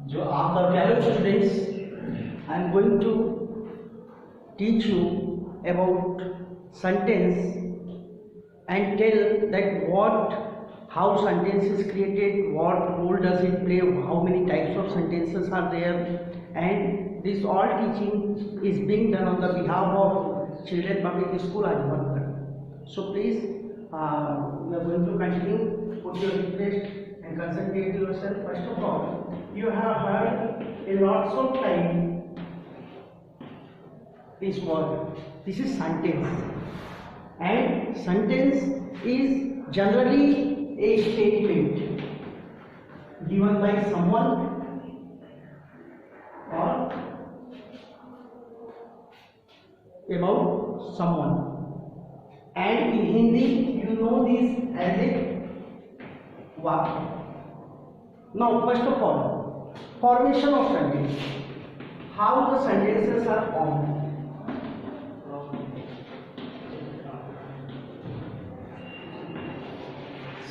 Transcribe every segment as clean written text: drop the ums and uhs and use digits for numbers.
जो आपका प्यारे students, I am going to teach you about sentence and tell that how sentence is created, what role does it play, how many types of sentences are there, and this all teaching is being done on the behalf of Children Public School Ajmalgarh. So please, we are going to continue. Put your request and concentrate yourself. First of all, you have heard a lots of time this word. This is sentence, and sentence is generally a statement given by someone or about someone, and in Hindi you know this as a vakya. Now first of all, formation of sentence, how the sentences are formed.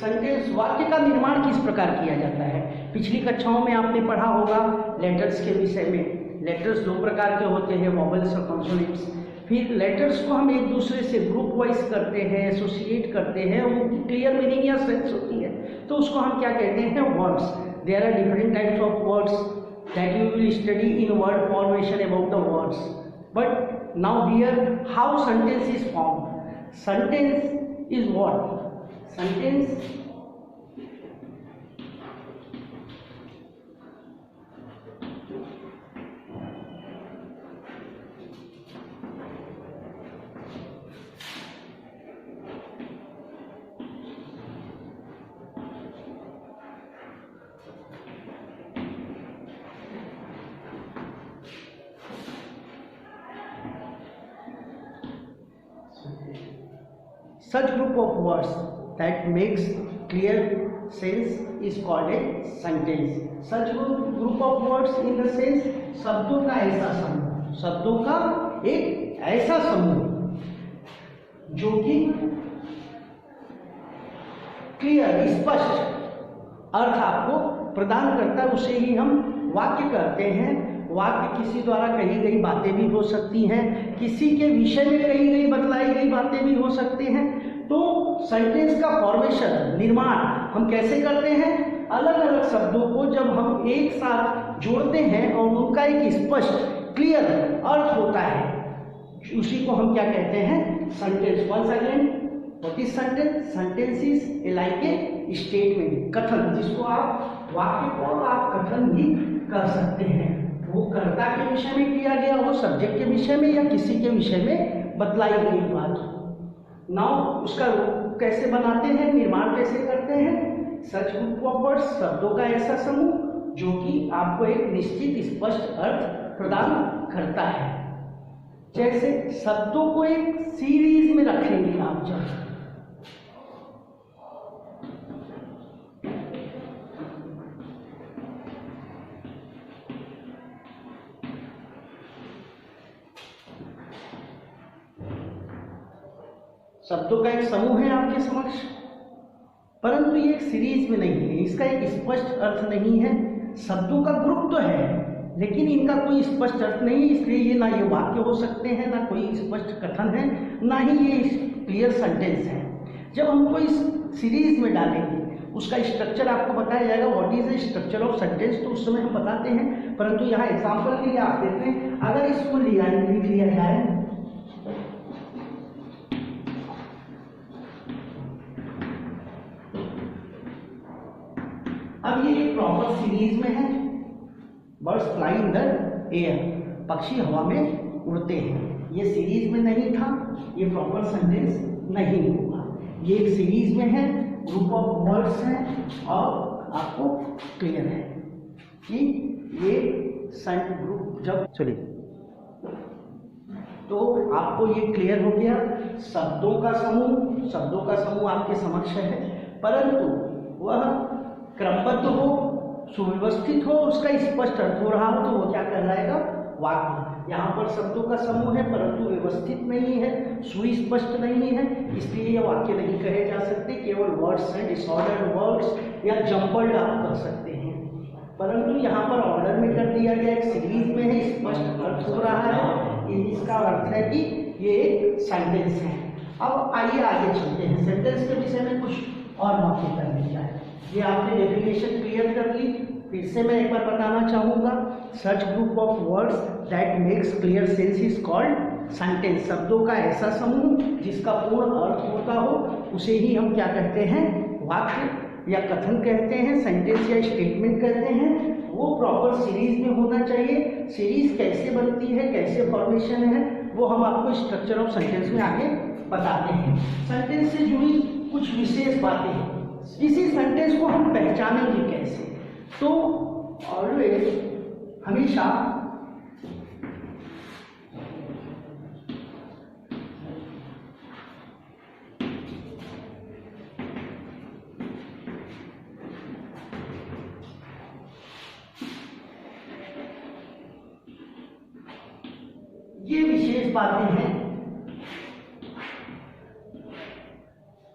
Sentence, वाक्य का निर्माण किस प्रकार किया जाता है? पिछली कक्षाओं में आपने पढ़ा होगा लेटर्स के विषय में। लेटर्स दो प्रकार के होते हैं, वॉवेल्स और कॉन्सोनेंट्स। फिर लेटर्स को हम एक दूसरे से ग्रुप वाइज करते हैं, एसोसिएट करते हैं, उनकी क्लियर मीनिंग या सेंस होती है, तो उसको हम क्या कहते हैं? Words. There are different types of words that you will study in word formation about the words. But now here how sentence is formed. Sentence is what? Sentence such group of words that makes clear sense is called a sentence. Such group of words in the sense शब्दों का ऐसा समूह, शब्दों का एक ऐसा समूह जो कि क्लियर, स्पष्ट अर्थ आपको प्रदान करता है, उसे ही हम वाक्य कहते हैं। वाक्य किसी द्वारा कही गई बातें भी हो सकती हैं, किसी के विषय में कही गई बतलाई गई बातें भी हो सकती हैं। तो सेंटेंस का फॉर्मेशन, निर्माण हम कैसे करते हैं? अलग अलग शब्दों को जब हम एक साथ जोड़ते हैं और उनका एक स्पष्ट क्लियर अर्थ होता है, उसी को हम क्या कहते हैं? Sentence. Once again, what is sentence? Sentence is like a statement, कथन, जिसको आप वाक्य को आप कथन भी कर सकते हैं। वो कर्ता के विषय में किया गया हो, सब्जेक्ट के विषय में, या किसी के विषय में बतलाई गई बात। नाउ उसका कैसे बनाते हैं, निर्माण कैसे करते हैं? सच ग्रुप ऑफ वर्ड्स, शब्दों का ऐसा समूह जो कि आपको एक निश्चित स्पष्ट अर्थ प्रदान करता है। जैसे शब्दों को एक सीरीज में रखेंगे आप जब, शब्दों का एक समूह है आपके समक्ष, परंतु ये एक सीरीज में नहीं है, इसका एक स्पष्ट अर्थ नहीं है। शब्दों का ग्रुप तो है लेकिन इनका कोई स्पष्ट अर्थ नहीं, इसलिए ये ना ये वाक्य हो सकते हैं, ना कोई स्पष्ट कथन है, ना ही ये क्लियर सेंटेंस है। जब हमको इस सीरीज में डालेंगे, उसका स्ट्रक्चर आपको बताया जाएगा, what is the structure of sentence, तो उस समय हम बताते हैं। परंतु यहाँ एग्जाम्पल के लिए आप देखते हैं, अगर इसको लिख लिया जाए, अब ये एक प्रॉपर सीरीज में है। Birds fly in the air, पक्षी हवा में उड़ते हैं। ये सीरीज में नहीं था, ये प्रॉपर सेंटेंस नहीं होगा। ये एक सीरीज में है, ग्रुप ऑफ वर्ड्स हैं, और आपको क्लियर है कि ये सेंट ग्रुप जब चलिए, तो आपको ये क्लियर हो गया। शब्दों का समूह आपके समक्ष है, परंतु वह क्रमबद्ध हो, सुव्यवस्थित हो, उसका स्पष्ट अर्थ हो रहा हो, तो वो क्या कहलाएगा? वाक्य। यहाँ पर शब्दों का समूह है परंतु व्यवस्थित नहीं है, सुस्पष्ट नहीं है, इसलिए ये वाक्य नहीं कहे जा सकते। केवल वर्ड्स हैं, डिसऑर्डर्ड वर्ड्स या जम्बल्ड आप कह सकते हैं। परंतु यहाँ पर ऑर्डर में कर दिया गया, एक सीरीज में है, स्पष्ट अर्थ हो रहा है। इसका अर्थ है कि ये एक सेंटेंस है। अब आइए आगे चलते हैं, सेंटेंस के विषय में कुछ और बातें कर ली जाए। ये आपने डेफिनेशन क्लियर कर ली, फिर से मैं एक बार बताना चाहूँगा। Such group of words that makes clear sense is called sentence. शब्दों का ऐसा समूह जिसका पूर्ण अर्थ होता हो उसे ही हम क्या कहते हैं, वाक्य या कथन कहते हैं, सेंटेंस या स्टेटमेंट कहते हैं। वो प्रॉपर सीरीज में होना चाहिए। सीरीज कैसे बनती है, कैसे फॉर्मेशन है, वो हम आपको स्ट्रक्चर ऑफ सेंटेंस में आगे बताते हैं। सेंटेंस से जुड़ी कुछ विशेष बातें हैं। किसी सेंटेंस को हम पहचानेंगे कैसे, तो ऑलवेज हमेशा ये विशेष बातें हैं।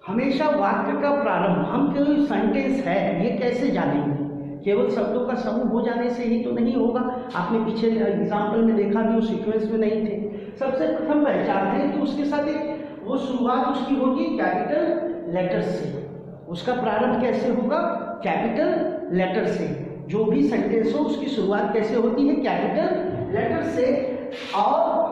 हमेशा वाक्य का प्रारंभ, हम कोई सेंटेंस है ये कैसे जानेंगे, केवल शब्दों का समूह हो जाने से ही तो नहीं होगा। आपने पीछे एग्जाम्पल में देखा भी, वो सीक्वेंस में नहीं थे। सबसे प्रथम पहचान है कि उसके साथ एक वो शुरुआत उसकी होगी कैपिटल लेटर से। उसका प्रारंभ कैसे होगा, कैपिटल लेटर से। जो भी सेंटेंस हो उसकी शुरुआत कैसे होती है, कैपिटल लेटर से। और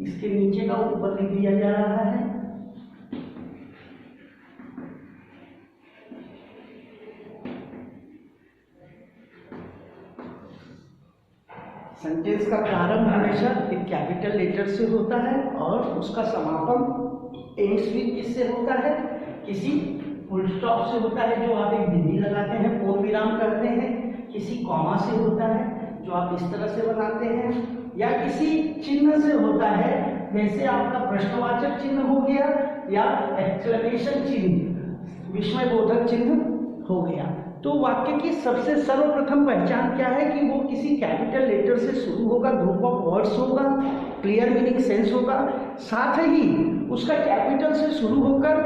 इसके नीचे का ऊपर लिख दिया जा रहा है। सेंटेंस का प्रारंभ हमेशा एक कैपिटल लेटर से होता है और उसका समापन एंड्स विद किससे होता है, किसी फुल स्टॉप से होता है जो आप एक बिंदी लगाते हैं, पूर्ण विराम करते हैं। किसी कॉमा से होता है जो आप इस तरह से बनाते हैं, या किसी चिन्ह से होता है, जैसे आपका प्रश्नवाचक चिन्ह हो गया या एक्सक्लेमेशन चिन्ह, विस्मयबोधक चिन्ह हो गया। तो वाक्य की सबसे सर्वप्रथम पहचान क्या है कि वो किसी कैपिटल लेटर से शुरू होगा, ग्रुप ऑफ वर्ड्स होगा, क्लियर मीनिंग सेंस होगा, साथ ही उसका कैपिटल से शुरू होकर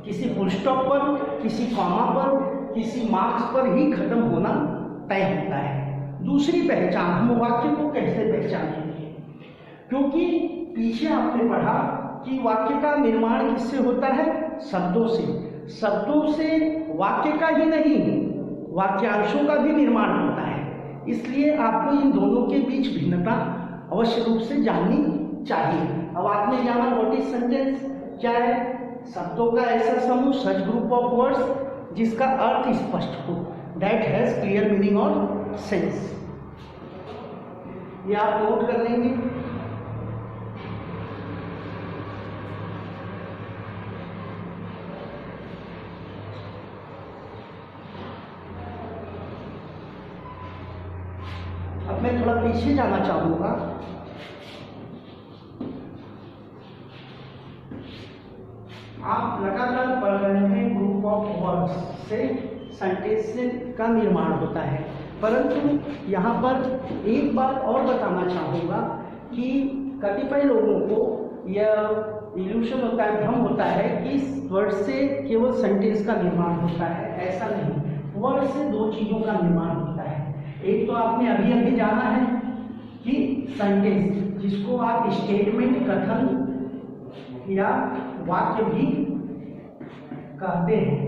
किसी फुल स्टॉप पर, किसी कॉमा पर, किसी मार्क्स पर ही खत्म होना तय होता है। दूसरी पहचान, हम वाक्य को कैसे पहचानेंगे, क्योंकि पीछे आपने पढ़ा कि वाक्य का निर्माण किससे होता है, शब्दों से। शब्दों से वाक्य का ही नहीं, वाक्यांशों का भी निर्माण होता है। इसलिए आपको इन दोनों के बीच भिन्नता अवश्य रूप से जाननी चाहिए। अब आपने जाना व्हाट इज सेंटेंस, क्या है, शब्दों का ऐसा समूह, सच ग्रुप ऑफ वर्ड्स जिसका अर्थ स्पष्ट हो, दैट हैज क्लियर मीनिंग और सेंस। ये आप नोट कर लेंगे। अब मैं थोड़ा पीछे जाना चाहूंगा। आप लगातार पढ़ रहे हैं ग्रुप ऑफ वर्ड्स से सेंटेंस का निर्माण होता है, परंतु यहाँ पर एक बात और बताना चाहूँगा कि कतिपय लोगों को यह इल्यूशन होता है, भ्रम होता है कि वर्ड से केवल सेंटेंस का निर्माण होता है। ऐसा नहीं, वर्ड से दो चीज़ों का निर्माण होता है। एक तो आपने अभी अभी जाना है कि सेंटेंस, जिसको आप स्टेटमेंट, कथन या वाक्य भी कहते हैं।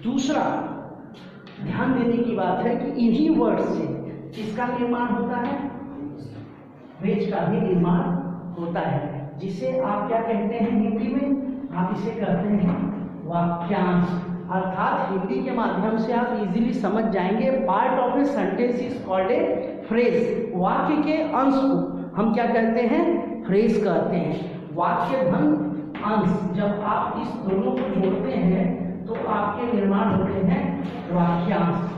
दूसरा ध्यान देने की बात है कि इन्हीं वर्ड से किसका निर्माण होता है, फ्रेज का भी निर्माण होता है, जिसे आप क्या कहते हैं हिंदी में, आप इसे कहते हैं वाक्यांश। अर्थात हिंदी के माध्यम से आप इजीली समझ जाएंगे। Part of a sentence is called A phrase. वाक्य के अंश को हम क्या कहते हैं? फ्रेज कहते हैं। वाक्य धन अंश, जब आप इस दोनों को जोड़ते हैं तो आपके निर्माण होते हैं वाक्यांश।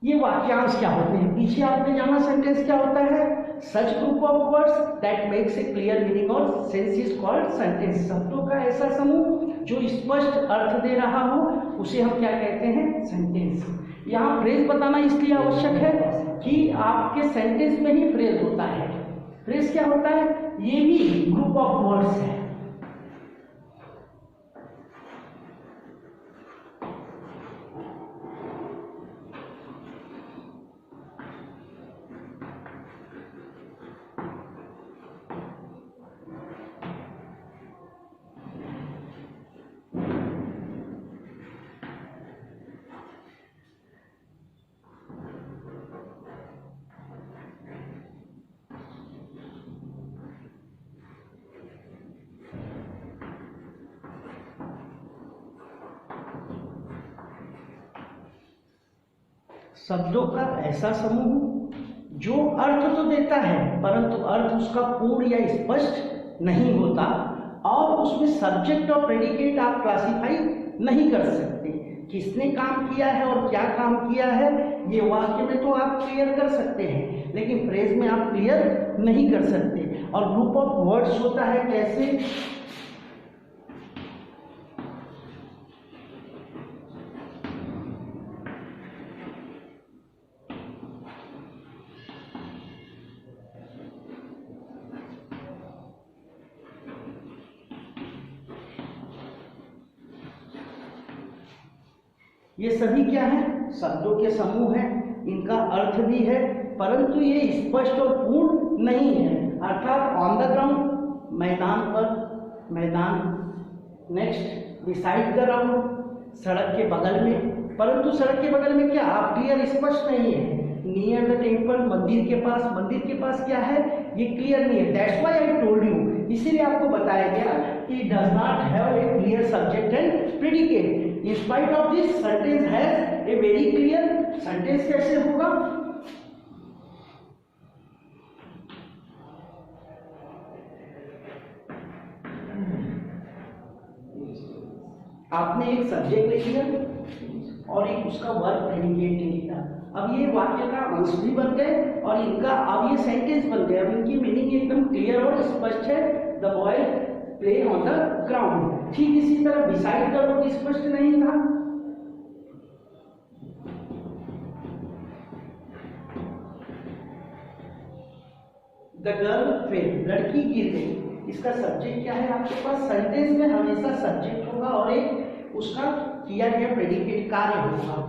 ये वाक्यांश क्या होते हैं? पीछे आपने जाना सेंटेंस क्या होता है? Such group of words that makes a clear meaning और सेंस इज कॉल्ड सेंटेंस। शब्दों का ऐसा समूह जो स्पष्ट अर्थ दे रहा हो उसे हम क्या कहते हैं? सेंटेंस। यहाँ फ्रेज बताना इसलिए आवश्यक है कि आपके सेंटेंस में ही फ्रेज होता है। फ्रेज क्या होता है? ये भी ग्रुप ऑफ वर्ड्स है। शब्दों का ऐसा समूह जो अर्थ तो देता है परंतु अर्थ उसका पूर्ण या स्पष्ट नहीं होता, और उसमें सब्जेक्ट और प्रेडिकेट आप क्लासिफाई नहीं कर सकते। किसने काम किया है और क्या काम किया है ये वाक्य में तो आप क्लियर कर सकते हैं, लेकिन फ्रेज में आप क्लियर नहीं कर सकते। और ग्रुप ऑफ वर्ड्स होता है कैसे? ये सभी क्या है? शब्दों के समूह हैं। इनका अर्थ भी है परंतु ये स्पष्ट और पूर्ण नहीं है। अर्थात ऑन द ग्राउंड, मैदान पर, मैदान, नेक्स्ट बिसाइड द ग्राउंड, सड़क के बगल में, परंतु सड़क के बगल में क्या आप क्लियर स्पष्ट नहीं है। नियर द टेम्पल, मंदिर के पास, मंदिर के पास क्या है ये क्लियर नहीं है। That's why I told you, इसीलिए आपको बताया गया कि does not have a clear subject and predicate. In spite of this, sentence has a very clear sentence कैसे होगा? आपने एक सब्जेक्ट ले लिया और एक उसका वर्ब प्रेडिकेट ले लिया। अब ये वाक्य का अंश भी बन गए और इनका अब ये सेंटेंस बन गए। अब इनकी मीनिंग एकदम क्लियर और स्पष्ट है। The boy play on the ground. ठीक इसी तरह बिसाइड द रोड स्पष्ट नहीं था। द गर्ल फेल, लड़की गिर गई। इसका सब्जेक्ट क्या है आपके पास? सेंटेंस में हमेशा सब्जेक्ट होगा और एक उसका किया गया प्रेडिकेट कार्य होगा।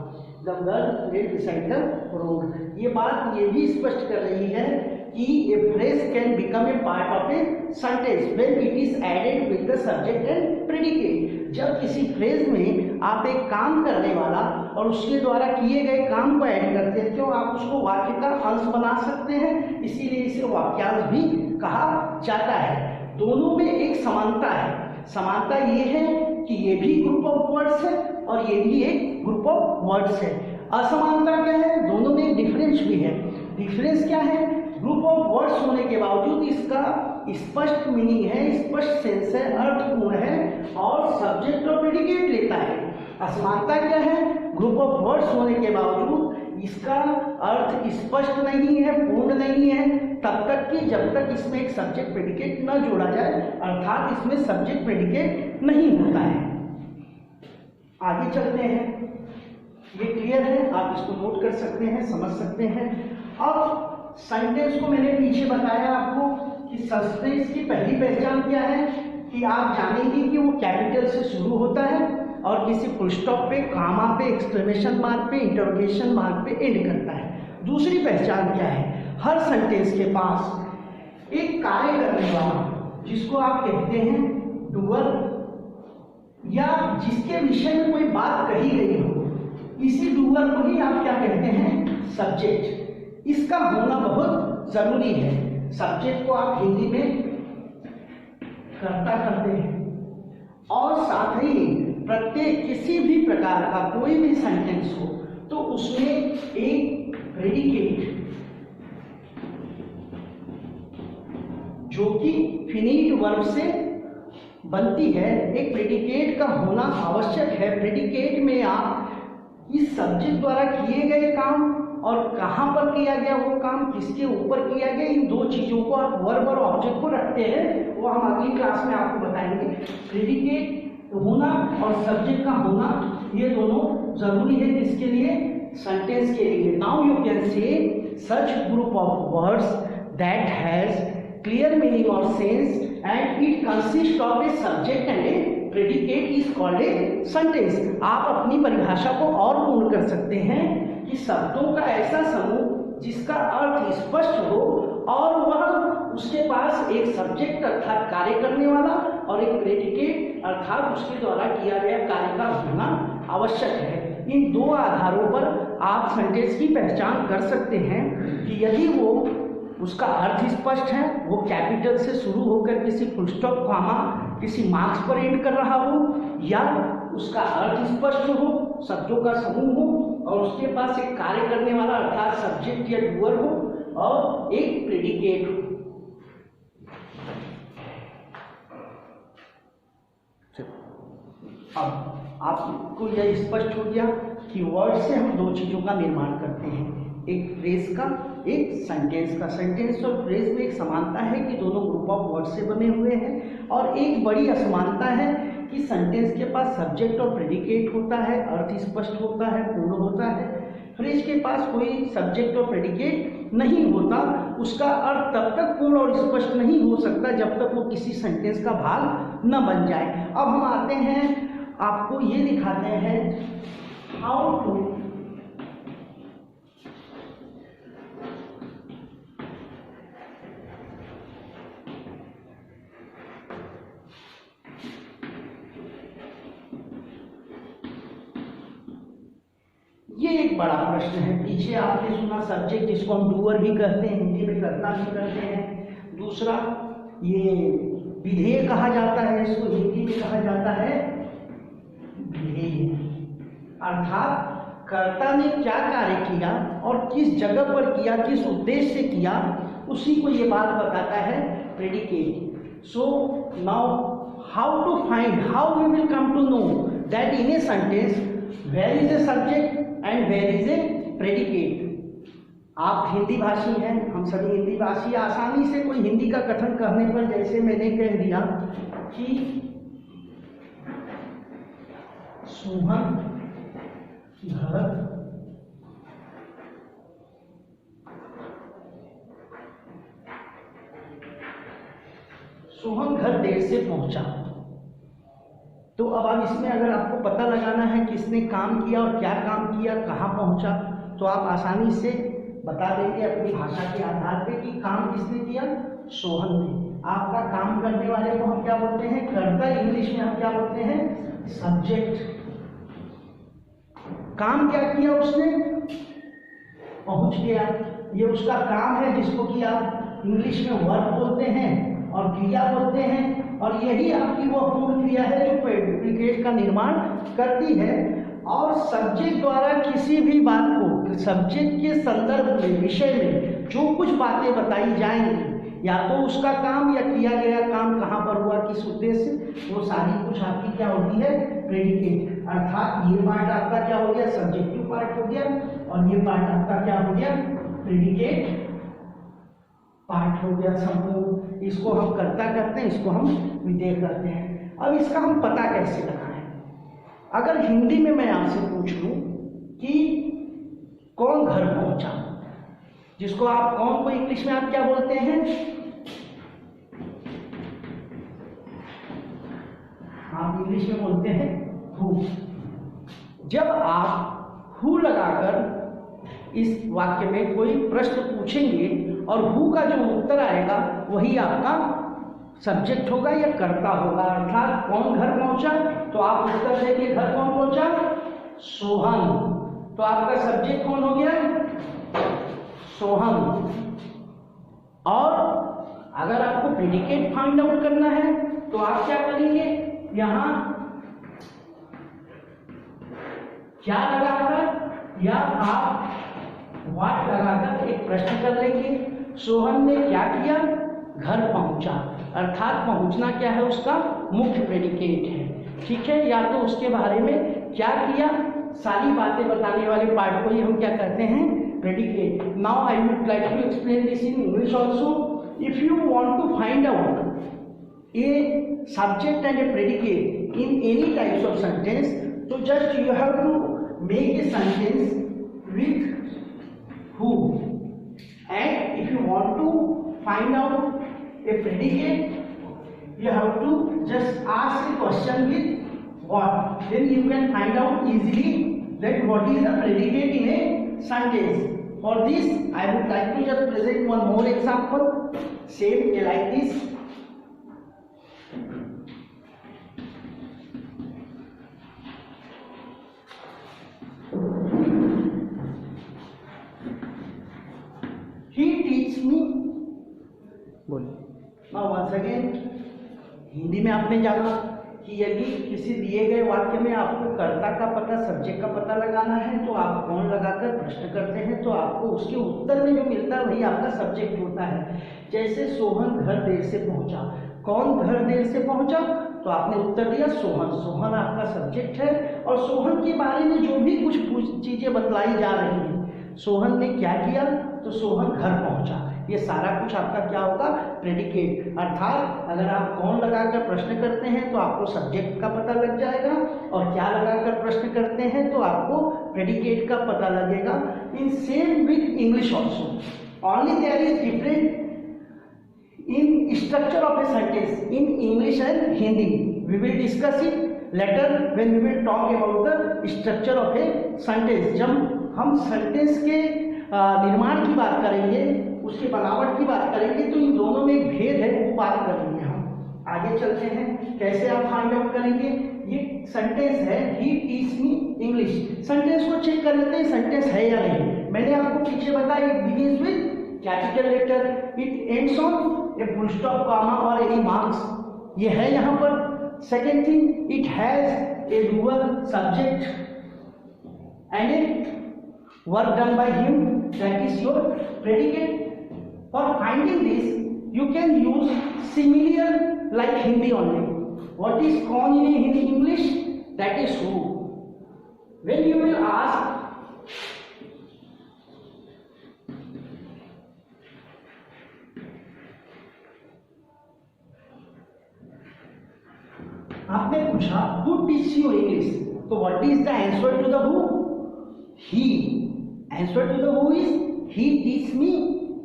The girl fail beside the road. ये बात ये भी स्पष्ट कर रही है कि a phrase can become a part of a sentence when it is added with the subject and predicate। जब किसी फ्रेज में आप एक काम करने वाला और उसके द्वारा किए गए काम को ऐड करते हैं तो आप उसको वाक्य का अंश बना सकते हैं, इसीलिए इसे वाक्यांश भी कहा जाता है। दोनों में एक समानता है। समानता ये है कि ये भी ग्रुप ऑफ वर्ड्स है और ये भी एक ग्रुप ऑफ वर्ड्स है। असमानता क्या है? दोनों में एक डिफरेंस भी है। डिफरेंस क्या है? ग्रुप ऑफ वर्ड्स होने के बावजूद इसका स्पष्ट मीनिंग है, स्पष्ट सेंस है, अर्थपूर्ण है और सब्जेक्ट और प्रेडिकेट लेता है। असमानता क्या है? ग्रुप ऑफ वर्ड्स होने के बावजूद इसका अर्थ स्पष्ट नहीं है, पूर्ण नहीं है, तब तक कि जब तक इसमें एक सब्जेक्ट प्रेडिकेट न जोड़ा जाए, अर्थात इसमें सब्जेक्ट प्रेडिकेट नहीं होता है। आगे चलते हैं। ये क्लियर है, आप इसको नोट कर सकते हैं, समझ सकते हैं। अब सेंटेंस को मैंने पीछे बताया आपको कि सेंटेंस की पहली पहचान क्या है कि आप जानेंगे कि वो कैपिटल से शुरू होता है और किसी फुल स्टॉप पे, कामा पे, एक्सक्लेमेशन मार्क पे, इंटरोगेशन मार्क पे एंड करता है। दूसरी पहचान क्या है? हर सेंटेंस के पास एक कार्य करने वाला जिसको आप कहते हैं डूअर, या जिसके विषय में कोई बात कही गई हो, इसी डूअर को ही आप क्या कहते हैं? सब्जेक्ट। इसका होना बहुत जरूरी है। सब्जेक्ट को आप हिंदी में कर्ता करते हैं और साथ ही प्रत्येक किसी भी प्रकार का कोई भी सेंटेंस हो तो उसमें एक प्रेडिकेट जो कि फिनिट वर्ब से बनती है, एक प्रेडिकेट का होना आवश्यक है। प्रेडिकेट में आप इस सब्जेक्ट द्वारा किए गए काम और कहाँ पर किया गया वो काम, किसके ऊपर किया गया, इन दो चीज़ों को आप वर्ब और ऑब्जेक्ट को रखते हैं, वो हम अगली क्लास में आपको बताएंगे। प्रेडिकेट होना और सब्जेक्ट का होना ये दोनों जरूरी है, किसके लिए, सेंटेंस के लिए। Now you can say such group of words that has clear meaning और sense and it consist of a subject and a predicate is called a sentence. आप अपनी परिभाषा को और पूर्ण कर सकते हैं कि शब्दों का ऐसा समूह जिसका अर्थ स्पष्ट हो और वह उसके पास एक सब्जेक्ट अर्थात कार्य करने वाला और एक प्रेडिकेट अर्थात उसके द्वारा किया गया कार्य का होना आवश्यक है। इन दो आधारों पर आप सेंटेंस की पहचान कर सकते हैं कि यदि वो उसका अर्थ स्पष्ट है, वो कैपिटल से शुरू होकर किसी फुल स्टॉप कॉमा किसी मार्क्स पर एंड कर रहा हो, या उसका अर्थ स्पष्ट हो, शब्दों का समूह हो और उसके पास एक कार्य करने वाला अर्थात सब्जेक्ट या डूअर हो और एक प्रेडिकेट हो। अब आपको यह स्पष्ट हो गया कि वर्ड से हम दो चीजों का निर्माण करते हैं, एक फ्रेज का, एक सेंटेंस का। सेंटेंस और फ्रेज में एक समानता है कि दोनों ग्रुप ऑफ वर्ड से बने हुए हैं, और एक बड़ी असमानता है कि सेंटेंस के पास सब्जेक्ट और प्रेडिकेट होता है, अर्थ स्पष्ट होता है, पूर्ण होता है। फ्रेज के पास कोई सब्जेक्ट और प्रेडिकेट नहीं होता, उसका अर्थ तब तक पूर्ण और स्पष्ट नहीं हो सकता जब तक वो किसी सेंटेंस का भाग न बन जाए। अब हम आते हैं, आपको ये दिखाते हैं हाउ टू ये एक बड़ा प्रश्न है। पीछे आपने सुना सब्जेक्ट जिसको हम डूअर भी कहते हैं, हिंदी में कर्ता भी कहते हैं। दूसरा ये विधेय कहा जाता है, इसको हिंदी में कहा जाता है विधेय, अर्थात कर्ता ने क्या कार्य किया और किस जगह पर किया, किस उद्देश्य से किया, उसी को ये बात बताता है predicate. So now how to find, how we will come to know that in a sentence where is a subject and where is a predicate. आप हिंदी भाषी हैं, हम सभी हिंदी भाषी, आसानी से कोई हिंदी का कथन कहने पर, जैसे मैंने कह दिया कि सोहन घर देर से पहुंचा, तो अब आप इसमें अगर आपको पता लगाना है किसने काम किया और क्या काम किया, कहाँ पहुंचा, तो आप आसानी से बता देंगे अपनी भाषा के आधार पे कि काम किसने किया, सोहन ने। आपका काम करने वाले को हम क्या बोलते हैं, कर्ता, इंग्लिश में हम क्या बोलते हैं, सब्जेक्ट। काम क्या किया उसने, पहुंच गया, ये उसका काम है जिसको कि आप इंग्लिश में वर्ब बोलते हैं और क्रिया बोलते हैं, और यही आपकी वो पूर्ण क्रिया है जो प्रेडिकेट का निर्माण करती है। और सब्जेक्ट द्वारा किसी भी बात को, सब्जेक्ट के संदर्भ में, विषय में जो कुछ बातें बताई जाएंगी, या तो उसका काम या किया गया काम कहाँ पर हुआ, किस उद्देश्य से, वो सारी कुछ आपकी क्या होती है, प्रेडिकेट। अर्थात ये पार्ट आपका क्या हो गया, सब्जेक्टिव पार्ट हो गया, और ये पार्ट आपका क्या हो गया, प्रेडिकेट पार्ट हो गया, समूह। इसको हम कर्ता करते हैं, इसको हम विधेय करते हैं। अब इसका हम पता कैसे लगाएं? अगर हिंदी में मैं आपसे पूछ लूं कि कौन घर पहुंचा, जिसको आप कौन को इंग्लिश में आप क्या बोलते हैं, आप इंग्लिश में बोलते हैं हु। जब आप हु लगाकर इस वाक्य में कोई प्रश्न पूछेंगे और हु का जो उत्तर आएगा वही आपका सब्जेक्ट होगा या कर्ता होगा। अर्थात कौन घर पहुंचा, तो आप उत्तर देंगे घर कौन पहुंचा, सोहन। तो आपका सब्जेक्ट कौन हो गया, सोहन। और अगर आपको प्रेडिकेट फाइंड आउट करना है तो आप क्या करेंगे, यहाँ क्या लगाकर या आप व्हाट लगाकर एक प्रश्न कर लेंगे। सोहन ने क्या किया, घर पहुंचा, अर्थात पहुंचना क्या है, उसका मुख्य प्रेडिकेट है। ठीक है, या तो उसके बारे में क्या किया, सारी बातें बताने वाले पार्ट को ही हम क्या कहते हैं, predicate. Now I would like to explain this in English also. If you want to find out a subject and a predicate in any types of sentence, तो just you have to make a sentence with who, and if you want to find out a predicate, you have to just ask a question with what, then you can find out easily that what is the predicate in a sentence. For this I would like to just present one more example, same like this. Now once again, Hindi में आपने जाना कि यदि किसी दिए गए वाक्य में आपको कर्ता का पता, सब्जेक्ट का पता लगाना है, तो आप कौन लगाकर प्रश्न करते हैं, तो आपको उसके उत्तर में जो मिलता है वही आपका सब्जेक्ट होता है। जैसे सोहन घर देर से पहुंचा, कौन घर देर से पहुंचा, तो आपने उत्तर दिया सोहन, सोहन आपका सब्जेक्ट है। और सोहन के बारे में जो भी कुछ चीजें बतलाई जा रही हैं, सोहन ने क्या किया, तो सोहन घर पहुंचा, ये सारा कुछ आपका क्या होगा, प्रेडिकेट। अर्थात अगर आप कौन लगाकर प्रश्न करते हैं तो आपको सब्जेक्ट का पता लग जाएगा, और क्या लगाकर प्रश्न करते हैं तो आपको प्रेडिकेट का पता लगेगा। In same with English also, only there is different in structure of a sentence in English and Hindi. We will discuss it later when we will talk about the structure of a sentence. जब हम sentence के निर्माण की बात करेंगे, उसकी बनावट की बात करेंगे, तो इन दोनों में एक भेद है, वो बात करेंगे हम। आगे चलते हैं, कैसे आप फाइंड आउट करेंगे। ये सेंटेंस है ही टीच मी इंग्लिश, सेंटेंस को चेक कर लेते हैं सेंटेंस है या नहीं। मैंने आपको पीछे बताया, it begins with capital letter, it ends on a full stop, comma और ए मार्क्स, ये है यहाँ पर। Second thing, it has a dual subject and a work done by him, that is your predicate. For finding this, you can use similar like Hindi only. What is कौन in English? That is who. When you will ask, आपने पूछा who teach you English, तो what is the answer to the who? He. Answer to the who is he teach me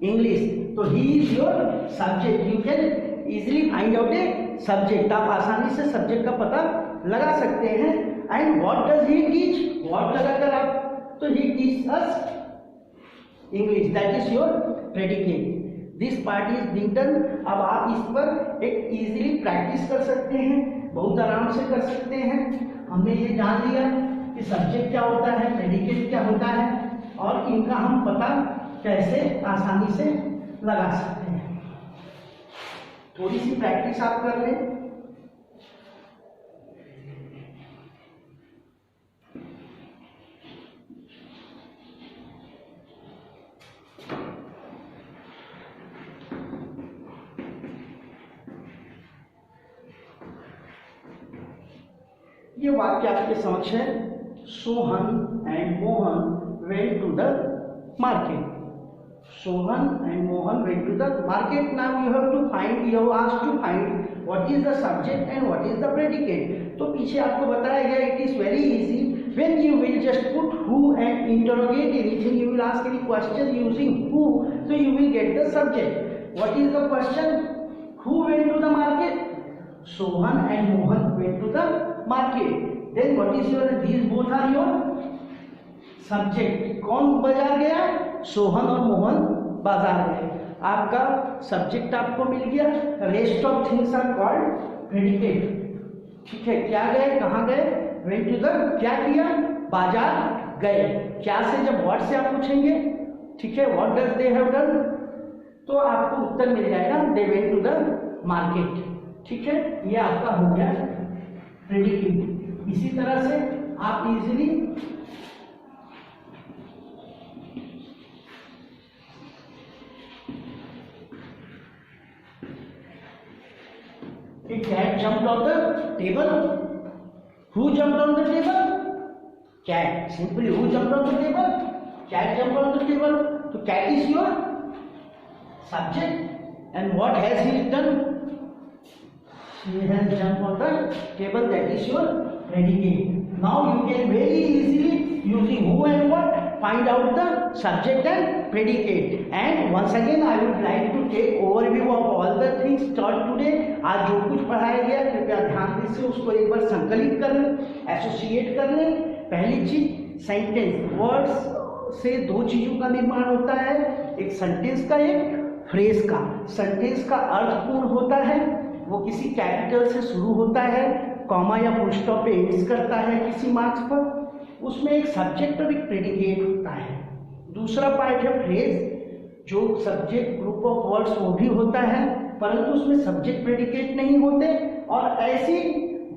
English, तो he is your subject. You can easily find out a subject, आप आसानी से subject का पता लगा सकते हैं। And what does he teach, what लगाकर आप, तो he teach us English, that is your predicate. This part is being done. अब आप इस पर एक इजीली प्रैक्टिस कर सकते हैं, बहुत आराम से कर सकते हैं। हमने ये जान लिया कि सब्जेक्ट क्या होता है, प्रेडिकेट क्या होता है, और इनका हम पता कैसे आसानी से लगा सकते हैं। थोड़ी सी प्रैक्टिस आप कर लें। ये वाक्य आपके समक्ष है, Sohan and Mohan went to the market. Sohan and Mohan went to the market. Now you have to find, you have asked to find what is the subject and what is the predicate. तो पीछे आपको बताया गया, it is very easy. When you will just put who and interrogate anything, you will ask any question using who, so you will get the subject. What is the question? Who went to the market? Sohan and Mohan went to the market. Then what is your, these both are your subject. कौन बाजार गया, सोहन और मोहन बाजार गए। आपका subject आपको मिल गया, rest of things are called predicate. ठीक है, क्या गए, कहाँ गए, वेंट टू द, क्या किया, बाजार गए। क्या से, जब व्हाट से आप पूछेंगे, ठीक है, what does they have done, तो आपको उत्तर मिल जाएगा, they went to the market. ठीक है, ये आपका हो गया प्रेडिकेट। इसी तरह से आप easily a cat jumped on the table. Who jumped on the table? Cat. Simply, who jumped on the table? Cat jumped on the table. So cat is your subject. And what has he done? He has jumped on the table. That is your predicate. Now you can very easily using who and what find out the subject and predicate. And once again I would like to take overview of all the things taught today. आज जो कुछ पढ़ाया गया कृपया ध्यान से उसको एक बार संकलित कर लें, एसोसिएट कर लें। पहली चीज सेंटेंस, वर्ड्स से दो चीजों का निर्माण होता है, एक सेंटेंस का, एक फ्रेज का। सेंटेंस का अर्थपूर्ण होता है, वो किसी कैपिटल से शुरू होता है, कॉमा या फुल स्टॉप पे एंड करता है किसी मार्क्स पर। उसमें एक सब्जेक्ट और एक प्रेडिकेट होता है। दूसरा पार्ट है फ्रेज, जो सब्जेक्ट ग्रुप ऑफ वर्ड्स वो भी होता है, परंतु उसमें सब्जेक्ट प्रेडिकेट नहीं होते और ऐसी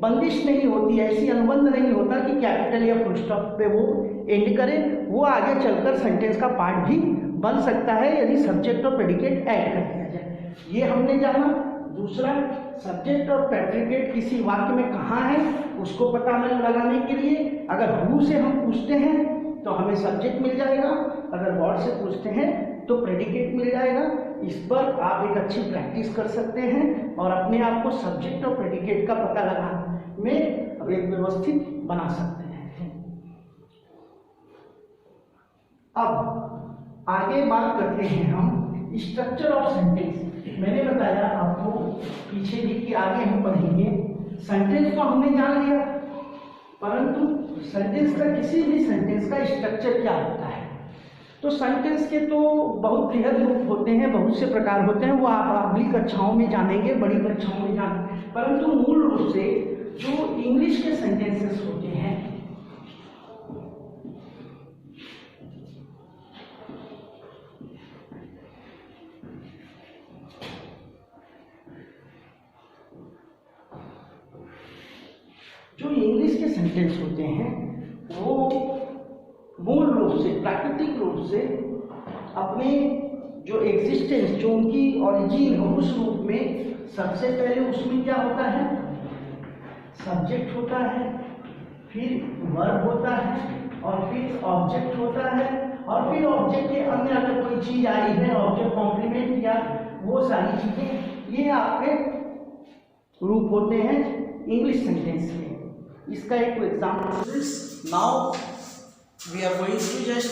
बंदिश नहीं होती, ऐसी अनुबंध नहीं होता कि कैपिटल या फुल स्टॉप पे वो एंड करे। वो आगे चलकर सेंटेंस का पार्ट भी बन सकता है यदि सब्जेक्ट और प्रेडिकेट ऐड कर दिया जाए। ये हमने जाना। दूसरा, सब्जेक्ट और प्रेडिकेट किसी वाक्य में कहाँ है उसको पता लगाने के लिए अगर हु से हम पूछते हैं तो हमें सब्जेक्ट मिल जाएगा, अगर व्हाट से पूछते हैं तो प्रेडिकेट मिल जाएगा। इस पर आप एक अच्छी प्रैक्टिस कर सकते हैं और अपने आप को सब्जेक्ट और प्रेडिकेट का पता लगाने में एक व्यवस्थित बना सकते हैं। अब आगे बात करते हैं हम स्ट्रक्चर ऑफ सेंटेंस। मैंने बताया आपको पीछे भी कि आगे हम पढ़ेंगे। सेंटेंस तो हमने जान लिया, परंतु सेंटेंस का, किसी भी सेंटेंस का स्ट्रक्चर क्या होता है। तो सेंटेंस के तो बहुत बृहद रूप होते हैं, बहुत से प्रकार होते हैं, वो आप अगली कक्षाओं में जानेंगे, बड़ी कक्षाओं में जानेंगे। परंतु मूल रूप से जो इंग्लिश के सेंटेंसेस होते हैं, जो इंग्लिश के सेंटेंस होते हैं वो मूल रूप से, प्राकृतिक रूप से अपने जो एग्जिस्टेंस, जो उनकी ओरिजिन है उस रूप में सबसे पहले उसमें क्या होता है, सब्जेक्ट होता है, फिर वर्ब होता है और फिर ऑब्जेक्ट होता है और फिर ऑब्जेक्ट के अन्य अगर कोई चीज आई है, ऑब्जेक्ट कॉम्प्लीमेंट या वो सारी चीजें, ये आपके रूप होते हैं इंग्लिश सेंटेंस के। इसका एक example, now we are going to just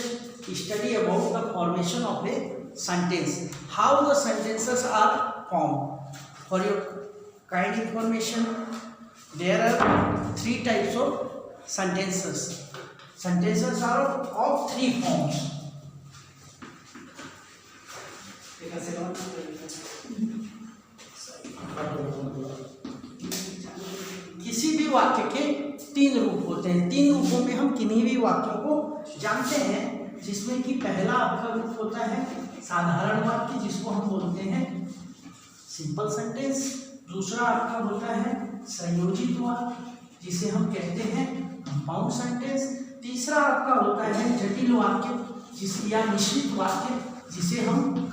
study about the formation of a sentence, how the sentences are form. For your kind information, there are 3 types of sentences. Sentences are of 3 forms. किसी भी वाक्य के 3 रूप होते हैं। 3 रूपों में हम किन्हीं भी वाक्यों को जानते हैं, जिसमें कि पहला आपका रूप होता है साधारण वाक्य, जिसको हम बोलते हैं सिंपल सेंटेंस। दूसरा आपका होता है संयोजित वाक्य, जिसे हम कहते हैं कंपाउंड सेंटेंस। तीसरा आपका होता है जटिल वाक्य, जिस या मिश्रित वाक्य, जिसे हम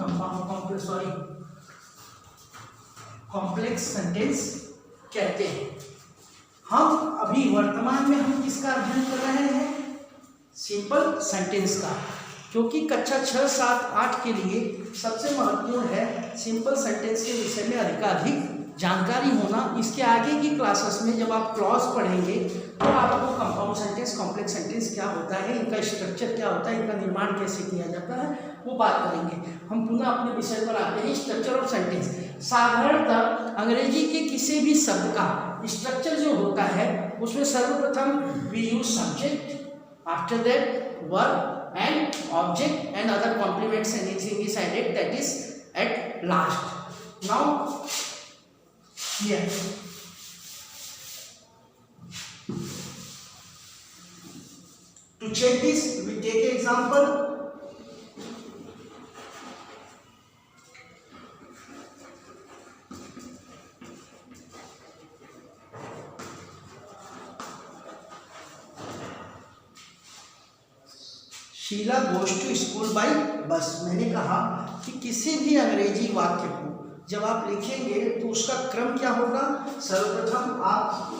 कॉम्प्लेक्स सेंटेंस कहते हैं। हम अभी वर्तमान में हम किसका अध्ययन कर रहे हैं, सिंपल सेंटेंस का, क्योंकि कक्षा 6, 7, 8 के लिए सबसे महत्वपूर्ण है सिंपल सेंटेंस के विषय में अधिकाधिक जानकारी होना। इसके आगे की क्लासेस में जब आप क्लॉज पढ़ेंगे तो आपको कंपाउंड सेंटेंस, कॉम्प्लेक्स सेंटेंस क्या होता है, इनका स्ट्रक्चर क्या होता है, इनका निर्माण कैसे किया जाता है, वो बात करेंगे। हम पुनः अपने विषय पर आते हैं, स्ट्रक्चर ऑफ सेंटेंस। साधारणतः अंग्रेजी के किसी भी शब्द का स्ट्रक्चर जो होता है उसमें सर्वप्रथम we use subject, after that verb and object and other complements anything is added, that is at last. Now here to check this we take an example. Sheela goes to school by bus. मैंने कहा कि किसी भी अंग्रेजी वाक्य को जब आप लिखेंगे तो उसका क्रम क्या होगा। सर्वप्रथम आप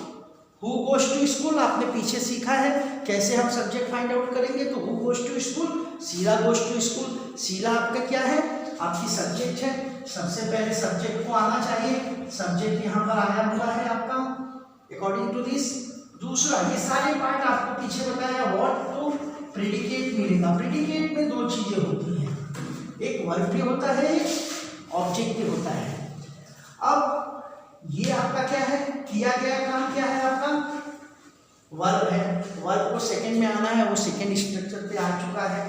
हु गोज टू स्कूल आपने पीछे सीखा है, कैसे हम सब्जेक्ट फाइंड आउट करेंगे। तो who goes to school, Sheela goes to school. Sheela आपका क्या है, आपकी सब्जेक्ट है। सबसे पहले सब्जेक्ट को आना चाहिए, सब्जेक्ट यहाँ पर आया हुआ है आपका अकॉर्डिंग टू दिस। दूसरा, ये सारे पार्ट आपको पीछे बताया व्हाट, तो प्रेडिकेट मिलेगा। प्रेडिकेट में दो चीजें होती हैं, एक वर्ब भी होता है, एक ऑब्जेक्ट भी होता है। अब ये आपका क्या है, किया गया काम क्या है, आपका वर्ब है। वर्ब को सेकंड में आना है, वो सेकंड स्ट्रक्चर पे आ चुका है।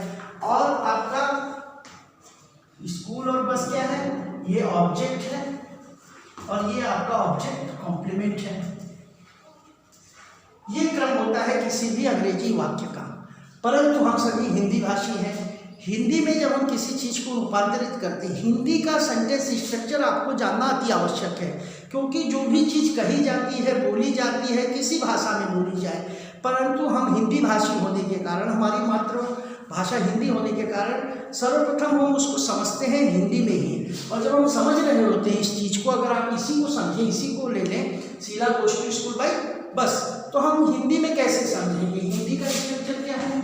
और आपका स्कूल और बस क्या है, ये ऑब्जेक्ट है और ये आपका ऑब्जेक्ट कॉम्प्लीमेंट है। ये क्रम होता है किसी भी अंग्रेजी वाक्य का। परंतु हम सभी हिंदी भाषी हैं, हिंदी में जब हम किसी चीज को रूपांतरित करते हैं, हिंदी का सेंटेंस स्ट्रक्चर आपको जानना अति आवश्यक है। क्योंकि जो भी चीज कही जाती है, बोली जाती है, किसी भाषा में बोली जाए, परंतु हम हिंदी भाषी होने के कारण, हमारी मातृभाषा हिंदी होने के कारण सर्वप्रथम हम उसको समझते हैं हिंदी में ही। और जब हम समझ रहे होते हैं इस चीज को, अगर आप इसी को समझें, इसी को ले लें, Sheela goes to school by bus, तो हम हिंदी में कैसे समझेंगे। हिंदी का स्ट्रक्चर क्या है,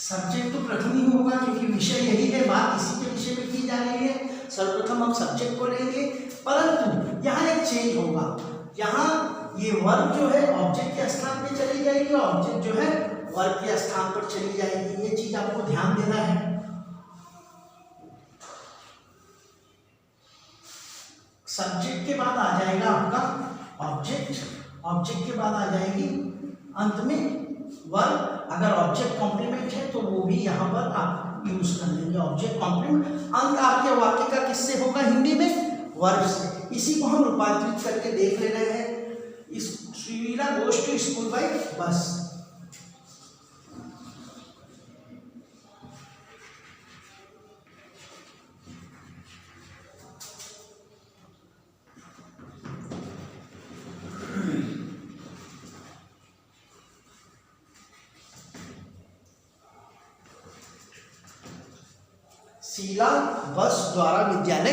सब्जेक्ट तो प्रथम ही होगा क्योंकि विषय यही है, बात इसी के विषय में की जा रही है। सर्वप्रथम हम सब्जेक्ट को लेंगे, परंतु यहाँ एक चेंज होगा। यहाँ ये वर्ब जो है ऑब्जेक्ट के स्थान पे चली जाएगी, ऑब्जेक्ट जो है वर्ब के स्थान पर चली जाएगी। ये चीज आपको ध्यान देना है। सब्जेक्ट के बाद आ जाएगा आपका ऑब्जेक्ट, ऑब्जेक्ट के बाद आ जाएगी अंत में वर्ब। अगर ऑब्जेक्ट कॉम्प्लीमेंट है तो वो भी यहाँ पर आप यूज कर लेंगे, ऑब्जेक्ट कॉम्प्लीमेंट। अंत आपके वाक्य का किससे होगा हिंदी में, वर्ब से। इसी को हम रूपांतरित करके देख ले रहे हैं। इस Sheela goes to school by bus. Sheela बस द्वारा विद्यालय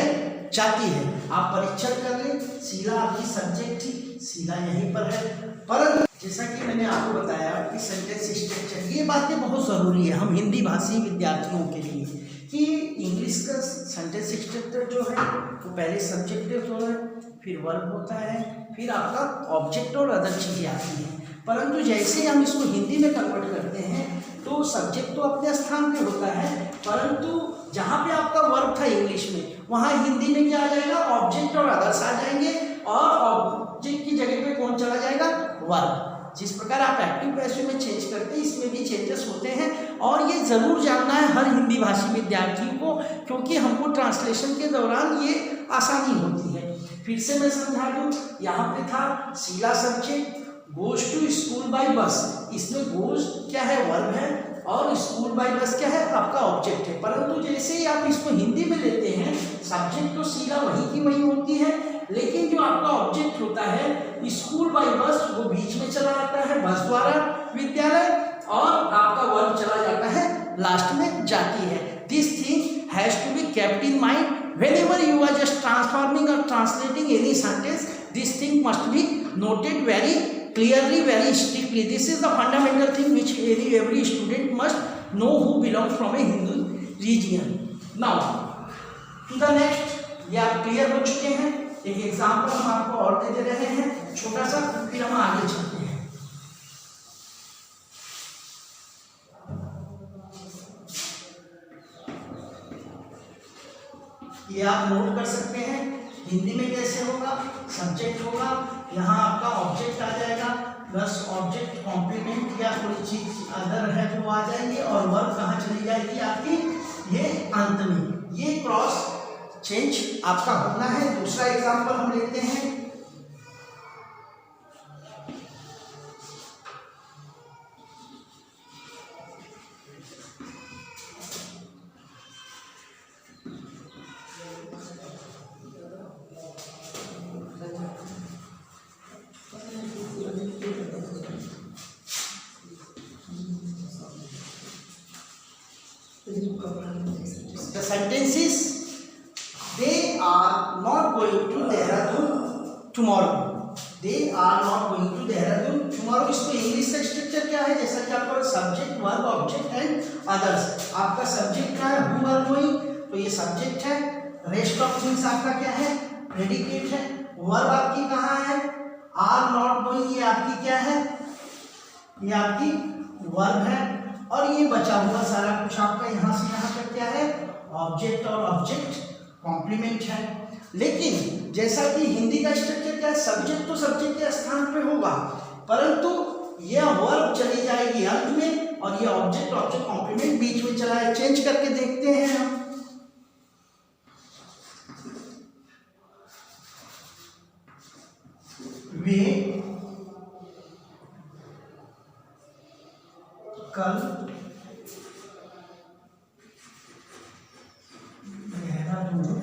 जाती है। आप परीक्षण कर लें, शीला आपकी सब्जेक्ट थी, शीला यहीं पर है। परंतु जैसा कि मैंने आपको बताया कि सेंटेंस स्ट्रक्चर, ये बातें बहुत ज़रूरी है हम हिंदी भाषी विद्यार्थियों के लिए, कि इंग्लिश का सेंटेंस स्ट्रक्चर जो है वो पहले सब्जेक्टिव जो है, फिर वर्ब होता है, फिर आपका ऑब्जेक्ट और अदर चीज़ें आती हैं। परंतु जैसे हम इसको हिंदी में कन्वर्ट करते हैं तो सब्जेक्ट तो अपने स्थान पे होता है, परंतु जहाँ पे आपका वर्ब था इंग्लिश में, वहाँ हिंदी में क्या आ जाएगा, ऑब्जेक्ट और अदर्स आ जाएंगे, और ऑब्जेक्ट की जगह पे कौन चला जाएगा, वर्ब। जिस प्रकार आप एक्टिव पैसिव में चेंज करते हैं, इसमें भी चेंजेस होते हैं। और ये जरूर जानना है हर हिंदी भाषी विद्यार्थियों को, क्योंकि हमको ट्रांसलेशन के दौरान ये आसानी होती है। फिर से मैं समझा दूँ, यहाँ पे था Sheela subject, goes to school by bus, इसमें गोज क्या है, वर्ब है, और स्कूल बाई बस क्या है, आपका ऑब्जेक्ट है। परंतु जैसे ही आप इसको हिंदी में लेते हैं, सब्जेक्ट तो शीला वही की वही होती है, लेकिन जो आपका ऑब्जेक्ट होता है स्कूल बाई बस, वो बीच में चला जाता है, बस द्वारा विद्यालय, और आपका वर्ब चला जाता है लास्ट में, जाती है। This thing has to be kept in mind whenever you are just transforming or translating any sentence. This thing must be noted very clearly, very strictly. This is the fundamental thing which every student must know who belongs from a Hindu region. Now to the next, ये आप clear हो चुके हैं। एक example हम आपको और दे रहे हैं छोटा सा, फिर हम आगे चलते हैं। ये आप नोट कर सकते हैं, हिंदी में कैसे होगा, सब्जेक्ट होगा, यहाँ आपका ऑब्जेक्ट आ जाएगा, प्लस ऑब्जेक्ट कॉम्प्लीमेंट या कोई चीज अदर है तो आ जाएंगे, और वर्ब कहाँ चली जाएगी आपकी, ये अंत में। ये क्रॉस चेंज आपका होना है। दूसरा एग्जांपल हम लेते हैं, the sentences they are not going to Dehradun tomorrow, they are not going to Dehradun tomorrow. इसको इंग्लिश का स्ट्रक्चर क्या है, जैसा कि आपका subject verb object and others. आपका सब्जेक्ट क्या है, हु आर गोइंग, तो ये सब्जेक्ट है। रेस्ट ऑफ थिंग्स आपका क्या है, प्रेडिकेट है। वर्ब आपकी कहाँ है, आर नॉट गोइंग, ये आपकी क्या है, ये आपकी वर्ब है। और ये बचा हुआ सारा कुछ आपका यहाँ से यहाँ तक क्या है, ऑब्जेक्ट और ऑब्जेक्ट कॉम्प्लीमेंट है। लेकिन जैसा कि हिंदी का स्ट्रक्चर क्या है, सब्जेक्ट तो सब्जेक्ट के स्थान पे होगा, परंतु यह वर्ब चली जाएगी अंत में और ये ऑब्जेक्ट ऑब्जेक्ट कॉम्प्लीमेंट बीच में चला है। चेंज करके देखते हैं हम। वे कल देहरादून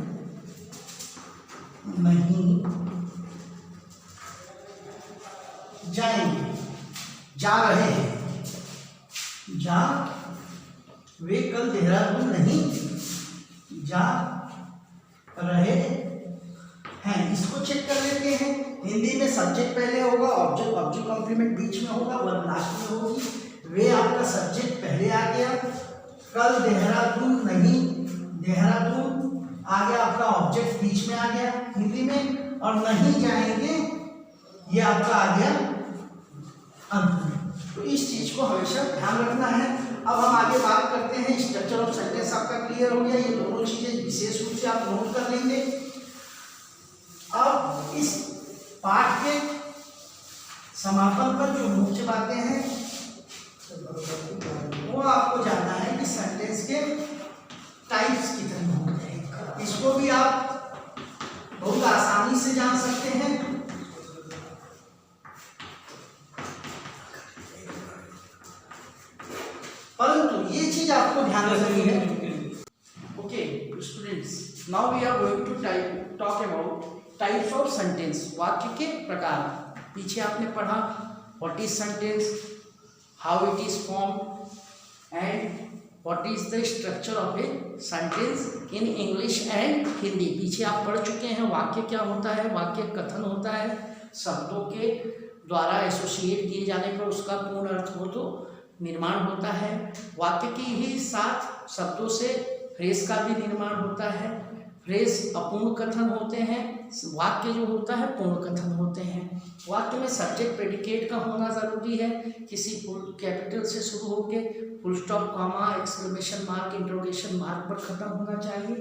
नहीं जाएंगे, जा रहे हैं, वे कल देहरादून नहीं जा रहे हैं। इसको चेक कर लेते हैं। हिंदी में सब्जेक्ट पहले होगा, ऑब्जेक्ट ऑब्जेक्ट कॉम्प्लीमेंट बीच में होगा, वर्ब लास्ट में होगी। वे आपका सब्जेक्ट पहले आ गया, कल देहरादून नहीं, देहरादून आ गया, आपका ऑब्जेक्ट बीच में आ गया हिंदी में, और नहीं जाएंगे ये आपका आ गया अंत में। तो इस चीज को हमेशा ध्यान रखना है। अब हम आगे बात करते हैं, स्ट्रक्चर ऑफ सेंटेंस आपका क्लियर हो गया। ये दोनों चीजें विशेष रूप से आप नोट कर लेंगे। अब इस पाठ के समापन पर जो मुख्य बातें हैं वो आपको जानना है कि सेंटेंस के टाइप्स कितने होते हैं। इसको भी आप बहुत आसानी से जान सकते हैं। परंतु ये चीज आपको ध्यान रखनी है। Okay students, now we are going to talk about types of sentence, वाक्य के प्रकार। पीछे आपने पढ़ा what is sentence, how it is form and what is the structure of a sentence in English and Hindi. पीछे आप पढ़ चुके हैं वाक्य क्या होता है। वाक्य कथन होता है, शब्दों के द्वारा एसोसिएट किए जाने पर उसका पूर्ण अर्थ हो तो निर्माण होता है। वाक्य के ही साथ शब्दों से फ्रेज का भी निर्माण होता है। फ्रेज अपूर्ण कथन होते हैं, वाक्य जो होता है पूर्ण कथन होते हैं। वाक्य में सब्जेक्ट प्रेडिकेट का होना जरूरी है, किसी कैपिटल से शुरू होके full stop, comma, exclamation mark, interrogation mark पर खत्म होना चाहिए।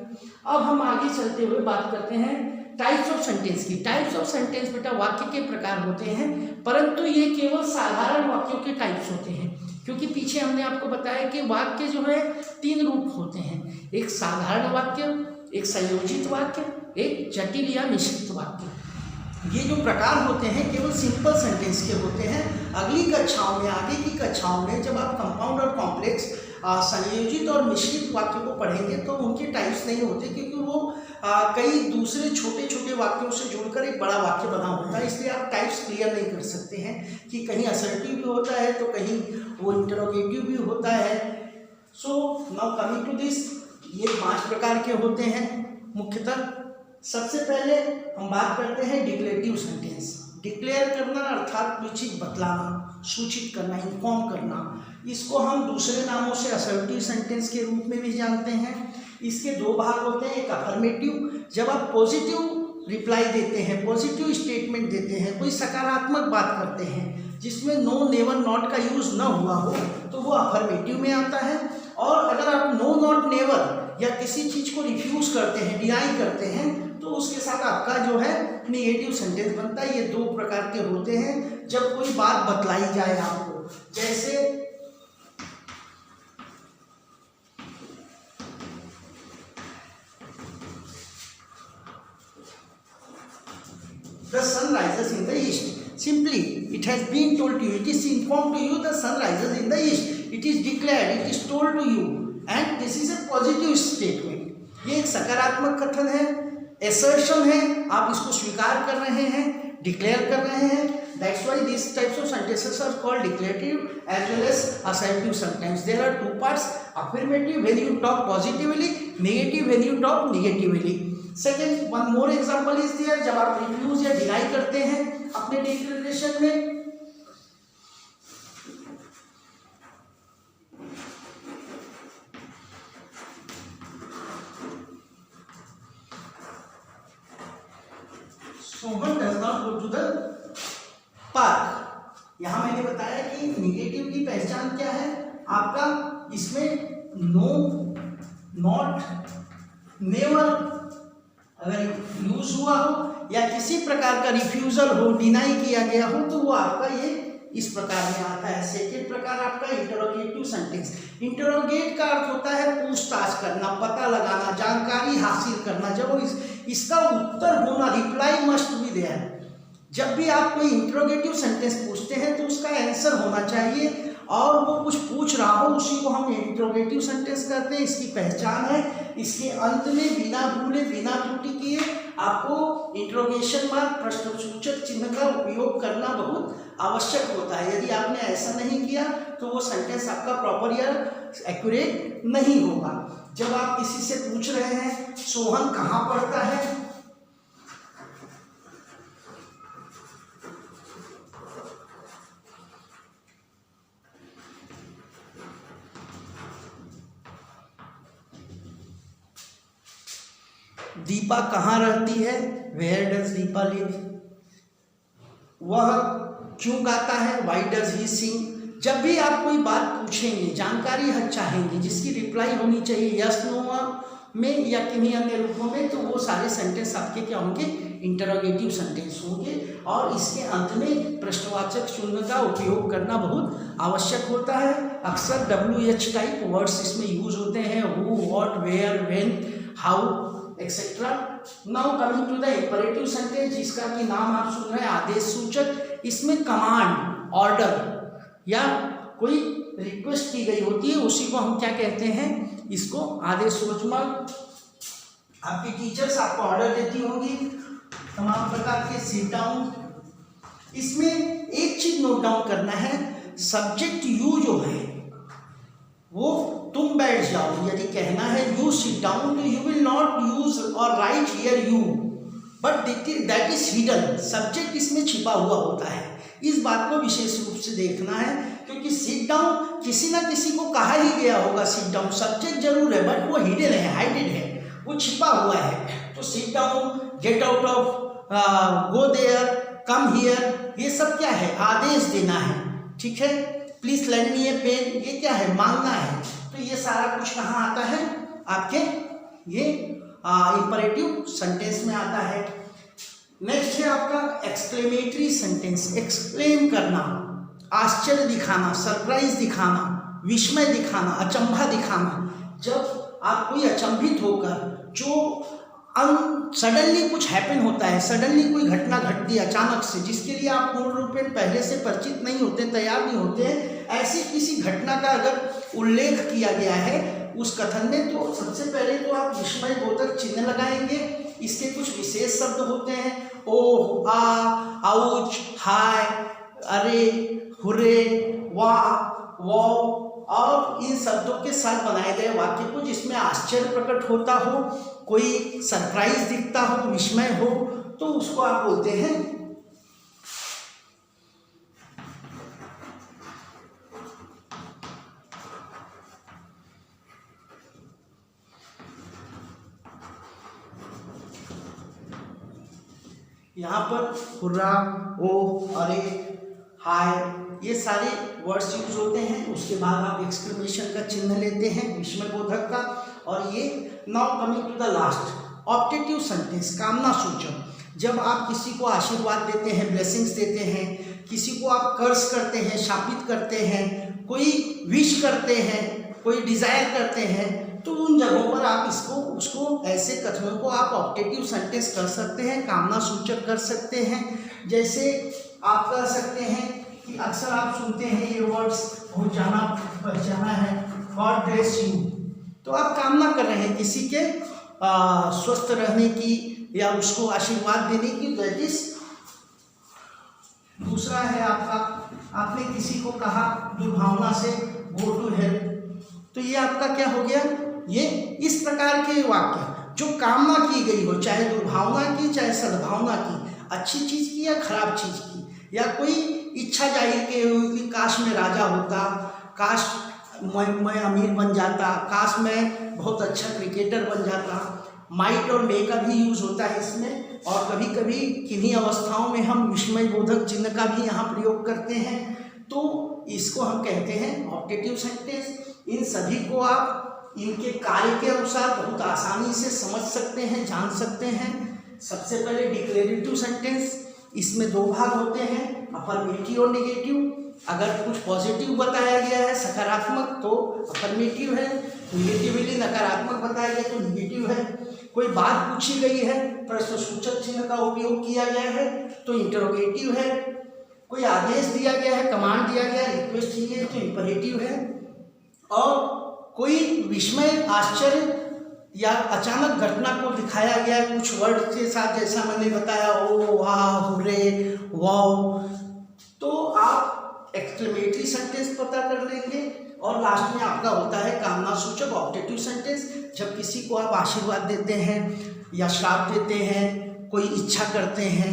अब हम आगे चलते हुए बात करते हैं टाइप्स ऑफ सेंटेंस की। टाइप्स ऑफ सेंटेंस बेटा वाक्य के प्रकार होते हैं, परंतु ये केवल साधारण वाक्यों के टाइप्स होते हैं, क्योंकि पीछे हमने आपको बताया कि वाक्य जो है 3 रूप होते हैं, एक साधारण वाक्य, एक संयोजित वाक्य, एक जटिल या मिश्रित वाक्य। ये जो प्रकार होते हैं केवल सिंपल सेंटेंस के होते हैं। अगली कक्षाओं में, आगे की कक्षाओं में जब आप कंपाउंड और कॉम्प्लेक्स संयोजित और मिश्रित वाक्य को पढ़ेंगे तो उनके टाइप्स नहीं होते, क्योंकि वो कई दूसरे छोटे छोटे वाक्यों से जुड़कर एक बड़ा वाक्य बना होता है। इसलिए आप टाइप्स क्लियर नहीं कर सकते हैं कि कहीं असर्टिव भी होता है तो कहीं वो इंटरोगेटिव भी होता है। So now coming to this, ये 5 प्रकार के होते हैं मुख्यतः। सबसे पहले हम बात करते हैं डिक्लेरेटिव सेंटेंस। डिक्लेयर करना अर्थात कोई चीज़ बतलाना, सूचित करना, इन्फॉर्म करना। इसको हम दूसरे नामों से असर्टिव सेंटेंस के रूप में भी जानते हैं। इसके 2 भाग होते हैं, एक अफर्मेटिव, जब आप पॉजिटिव रिप्लाई देते हैं, पॉजिटिव स्टेटमेंट देते हैं, कोई सकारात्मक बात करते हैं जिसमें नो, नेवर, नॉट का यूज़ न हुआ हो तो वो अफर्मेटिव में आता है। और अगर आप नो, नॉट, नेवर या किसी चीज़ को रिफ्यूज़ करते हैं, डिनाई करते हैं, तो उसके साथ आपका जो है नेगेटिव सेंटेंस बनता है। ये 2 प्रकार के होते हैं जब कोई बात बतलाई जाए आपको। जैसे the sun rises in the east. Simply, it has been told to you, it is informed to you the sun rises in the east. It is declared, it is told to you, and this is a positive statement. ये एक सकारात्मक कथन है, assertion है, आप इसको स्वीकार कर रहे हैं, डिक्लेयर कर रहे हैं। That's why these types of sentences are called declarative as well as assertive sentence. There are two parts: affirmative when you talk positively, negative when you talk negatively. Second, one more example is there, जब आप refuse या deny करते हैं अपने declaration में, Sohan does not go to the park. यहां मैंने बताया कि निगेटिव की पहचान क्या है आपका, इसमें नो, नॉट, नेवर अगर यूज हुआ हो या किसी प्रकार का रिफ्यूजल हो, डिनाई किया गया हो, तो वो आपका ये इस प्रकार में आता है। सेकेंड प्रकार आपका इंटरोगेटिव सेंटेंस। इंटरोगेट का अर्थ होता है पूछताछ करना, पता लगाना, जानकारी हासिल करना। जब इसका उत्तर होना, रिप्लाई मस्ट बी देयर। जब भी आप कोई इंटरोगेटिव सेंटेंस पूछते हैं तो उसका आंसर होना चाहिए, और वो कुछ पूछ रहा हो उसी को हम इंटरोगेटिव सेंटेंस कहते हैं। इसकी पहचान है, इसके अंत में बिना भूले बिना त्रुटि किए आपको इंटरोगेशन मार्क, प्रश्नसूचक चिन्ह का उपयोग करना बहुत आवश्यक होता है। यदि आपने ऐसा नहीं किया तो वो सेंटेंस आपका प्रॉपर या एक्यूरेट नहीं होगा। जब आप किसी से पूछ रहे हैं सोहन कहाँ पढ़ता है, दीपा कहाँ रहती है, वेयर डज दीपा लिव, वह क्यों गाता है, वाई डज ही सिंग। जब भी आप कोई बात पूछेंगे, जानकारी चाहेंगे जिसकी रिप्लाई होनी चाहिए यस नो में या किन्हीं अन्य रूपों में, तो वो सारे सेंटेंस आपके क्या होंगे, इंटरोगेटिव सेंटेंस होंगे। और इसके अंत में प्रश्नवाचक चिन्ह का उपयोग करना बहुत आवश्यक होता है। अक्सर WH टाइप वर्ड्स इसमें यूज होते हैं, who, what, where, when, how etcetera. Now coming to the imperative sentence, जिसका कि नाम आप सुन रहे हैं आदेश सूचक। इसमें कमांड, ऑर्डर या कोई रिक्वेस्ट की गई होती है, उसी को हम क्या कहते हैं, इसको आदेश सूचक। आपकी टीचर्स आपको ऑर्डर देती होंगी तमाम प्रकार के, सिट डाउन। इसमें एक चीज नोट डाउन करना है, सब्जेक्ट यू जो है वो तुम बैठ जाओ। यदि कहना है यू सिट डाउन, तो यू विल नॉट यूज और right here you, but that is hidden. Subject इसमें छिपा हुआ होता है, इस बात को विशेष रूप से देखना है, क्योंकि सिट डाउन किसी ना किसी को कहा ही गया होगा सिट डाउन। सब्जेक्ट जरूर है बट वो हिडन है, हाइडेड है, वो छिपा हुआ है। तो sit down, get out of, go there, come here, ये सब क्या है, आदेश देना है। ठीक है, please lend me a pen, ये क्या है, मांगना है। तो ये सारा कुछ कहाँ आता है, आपके ये इंपरेटिव सेंटेंस में आता है। नेक्स्ट है आपका एक्सक्लेमेटरी सेंटेंस। एक्सक्लेम करना, आश्चर्य दिखाना, सरप्राइज दिखाना, विस्मय दिखाना, अचंभा दिखाना। जब आप कोई अचंभित होकर, जो सडनली कुछ हैपन होता है, सडनली कोई घटना घटती है अचानक से, जिसके लिए आप पूर्ण रूप में पहले से परिचित नहीं होते, तैयार नहीं होते हैं, ऐसी किसी घटना का अगर उल्लेख किया गया है उस कथन में, तो सबसे पहले तो आप विस्मय बोधक चिन्ह लगाएंगे। इसके कुछ विशेष शब्द होते हैं, ओह, आ, आउच, हाय, अरे, हुर्रे, वाह, वाओ, और इन शब्दों के साथ बनाए गए वाक्य को जिसमें आश्चर्य प्रकट होता हो, कोई सरप्राइज दिखता हो, विस्मय हो, तो उसको आप बोलते हैं यहाँ पर हुर्रा, ओ, अरे, हाय, ये सारे वर्ड्स यूज होते हैं। उसके बाद आप एक्सक्लेमेशन का चिन्ह लेते हैं, विस्मय बोधक का। और ये now coming to the last, optative sentence, कामना सूचक। जब आप किसी को आशीर्वाद देते हैं, ब्लेसिंग्स देते हैं, किसी को आप कर्ज करते हैं, शापित करते हैं, कोई विश करते हैं, कोई डिजायर करते हैं, तो उन जगहों पर आप उसको ऐसे कथनों को आप ऑप्टेटिव सेंटेंस कर सकते हैं, कामना सूचक कर सकते हैं। जैसे आप कह सकते हैं कि अक्सर आप सुनते हैं ये वर्ड्स, बहुत जाना पहचाना है, गॉड ब्लेस यू। तो आप कामना कर रहे हैं किसी के स्वस्थ रहने की या उसको आशीर्वाद देने की, दैट इज दूसरा है आपका, आपने किसी को कहा दुर्भावना से गो टू हेल्प, तो ये आपका क्या हो गया, ये इस प्रकार के वाक्य जो कामना की गई हो, चाहे दुर्भावना की चाहे सद्भावना की, अच्छी चीज की या खराब चीज की, या कोई इच्छा जाहिर की हो कि काश मैं राजा होता, काश मैं अमीर बन जाता, काश मैं बहुत अच्छा क्रिकेटर बन जाता। माइट और मे का भी यूज होता है इसमें, और कभी कभी किन्हीं अवस्थाओं में हम विस्मय बोधक चिन्ह का भी यहाँ प्रयोग करते हैं, तो इसको हम कहते हैं ऑप्टेटिव सेंटेंस। इन सभी को आप इनके कार्य के अनुसार बहुत आसानी से समझ सकते हैं, जान सकते हैं। सबसे पहले डिक्लेरेटिव सेंटेंस, इसमें दो भाग होते हैं, अफर्मेटिव और नेगेटिव। अगर कुछ पॉजिटिव बताया गया है सकारात्मक तो अफर्मेटिव है, निगेटिवली नकारात्मक बताया गया तो निगेटिव है। कोई बात पूछी गई है, प्रश्नसूचक चिन्ह का उपयोग किया गया है तो इंटरोगेटिव है। कोई आदेश दिया गया है, कमांड दिया गया, रिक्वेस्ट की गई तो इंपरेटिव है। और कोई विस्मय, आश्चर्य या अचानक घटना को दिखाया गया है कुछ वर्ड के साथ, जैसा मैंने बताया, ओ वाह, हुर्रे, वाओ, तो आप एक्सक्लेमेटरी सेंटेंस पता कर लेंगे। और लास्ट में आपका होता है कामना सूचक ऑप्टेटिव सेंटेंस, जब किसी को आप आशीर्वाद देते हैं या श्राप देते हैं, कोई इच्छा करते हैं,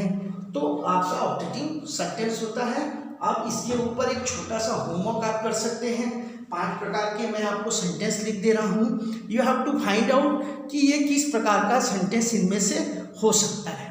तो आपका ऑप्टेटिव सेंटेंस होता है। आप इसके ऊपर एक छोटा सा होमवर्क आप कर सकते हैं। 5 प्रकार के मैं आपको सेंटेंस लिख दे रहा हूँ, you have to find out कि ये किस प्रकार का सेंटेंस इनमें से हो सकता है।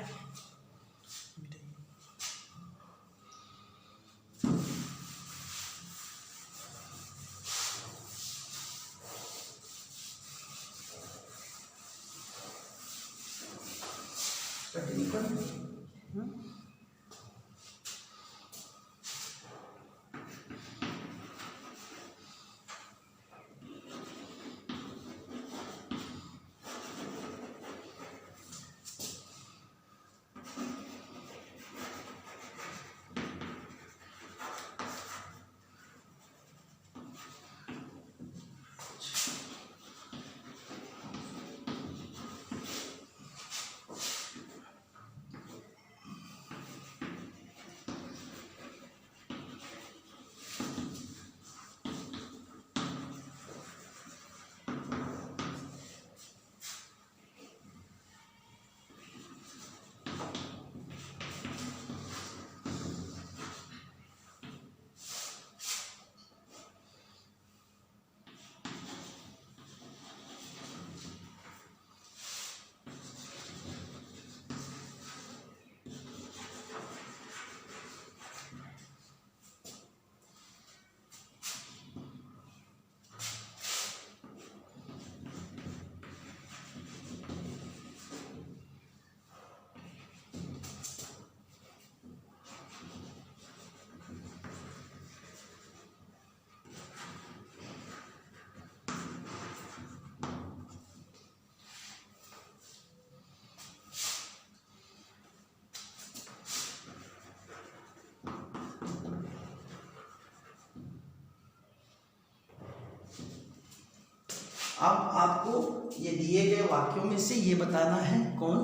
अब आपको ये दिए गए वाक्यों में से ये बताना है कौन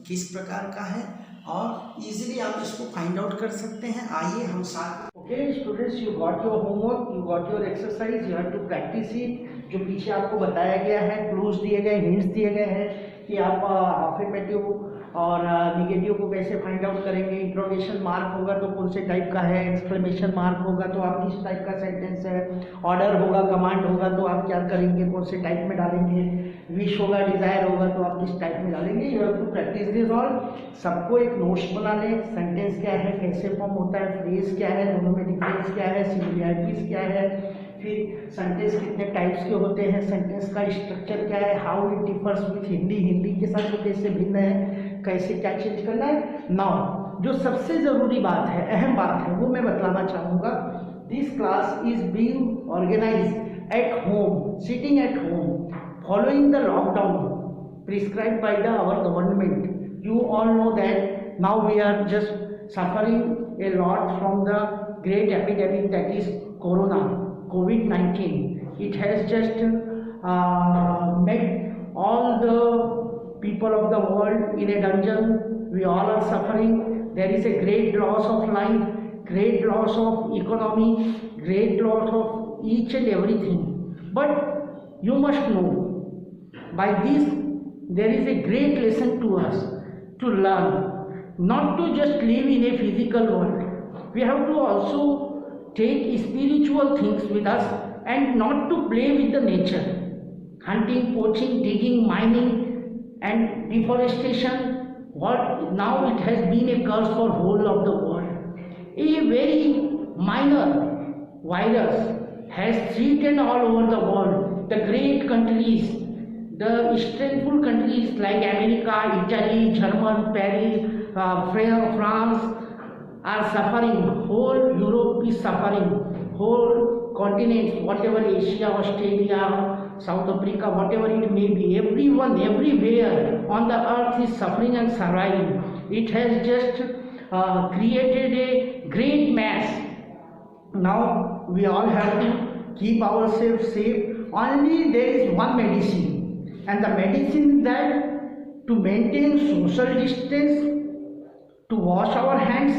किस प्रकार का है, और इजीली आप इसको फाइंड आउट कर सकते हैं। आइए हम साथ। Okay students, you got your homework, you got your exercise, you have to practise it. जो पीछे आपको बताया गया है, क्लूज दिए गए, हिंट्स दिए गए हैं कि आप अफर्मेटिव और निगेटिव को कैसे फाइंड आउट करेंगे। इंट्रोगेशन मार्क होगा तो कौन से टाइप का है, एक्सक्लेमेशन मार्क होगा तो आप किस टाइप का सेंटेंस है, ऑर्डर होगा, कमांड होगा तो आप क्या करेंगे, कौन से टाइप में डालेंगे, विश होगा, डिजायर होगा तो आप किस टाइप में डालेंगे। You have to practise this all. सबको एक नोट्स बना लें, सेंटेंस क्या है, कैसे फॉर्म होता है, फ्रेज क्या है, दोनों में डिफरेंस क्या है, सिमिलैरिटीज क्या है, फिर सेंटेंस कितने टाइप्स के होते हैं, सेंटेंस का स्ट्रक्चर क्या है, how it differs with Hindi, Hindi के साथ वो कैसे भिन्न है, कैसे क्या चेंज करना है। नाउ जो सबसे ज़रूरी बात है, अहम बात है, वो मैं बताना चाहूँगा। This class is being organised at home, sitting at home, following the lockdown prescribed by our government. You all know that now we are just suffering a lot from the great epidemic that is corona, COVID-19. It has just made all the people of the world in a dungeon. We all are suffering. There is a great loss of life. great loss of economy, great loss of each and everything. But you must know, by this there is a great lesson to us to learn, not to just live in a physical world. We have to also take spiritual things with us and not to play with the nature. Hunting, poaching, digging, mining and deforestation, what now it has been a curse for whole of the world. A very minor virus has threatened all over the world. The great countries, the strengthful countries like America, Italy, Germany, Paris, France are suffering. Whole Europe is suffering. Whole continents, whatever Asia, Australia, South Africa, whatever it may be, everyone, everywhere on the earth is suffering and surviving. It has just created a great mess. Now we all have to keep ourselves safe. Only there is one medicine, and the medicine is that to maintain social distance, to wash our hands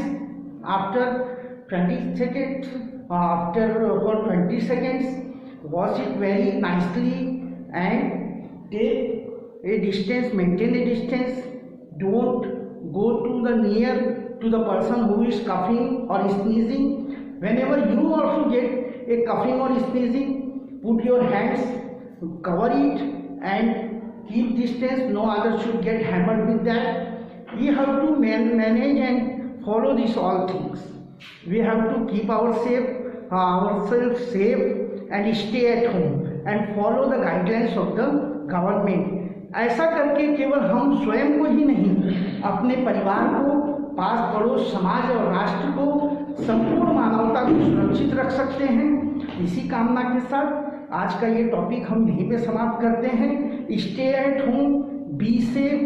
after 20 seconds, for 20 seconds, wash it very nicely and take a distance, maintain a distance. Don't go to the near to the person who is coughing or sneezing. Whenever you also get a coughing or sneezing, put your hands, cover it and keep distance. No other should get hammered with that. We have to manage and follow these all things. We have to keep ourselves safe and stay at home and follow the guidelines of the government. ऐसा करके केवल हम स्वयं को ही नहीं, अपने परिवार को, पास पड़ोस, समाज और राष्ट्र को, संपूर्ण मानवता को सुरक्षित रख सकते हैं। इसी कामना के साथ आज का ये टॉपिक हम यहीं पे समाप्त करते हैं। Stay at home, be safe,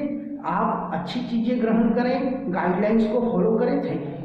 आप अच्छी चीज़ें ग्रहण करें, गाइडलाइंस को फॉलो करें। Thank you.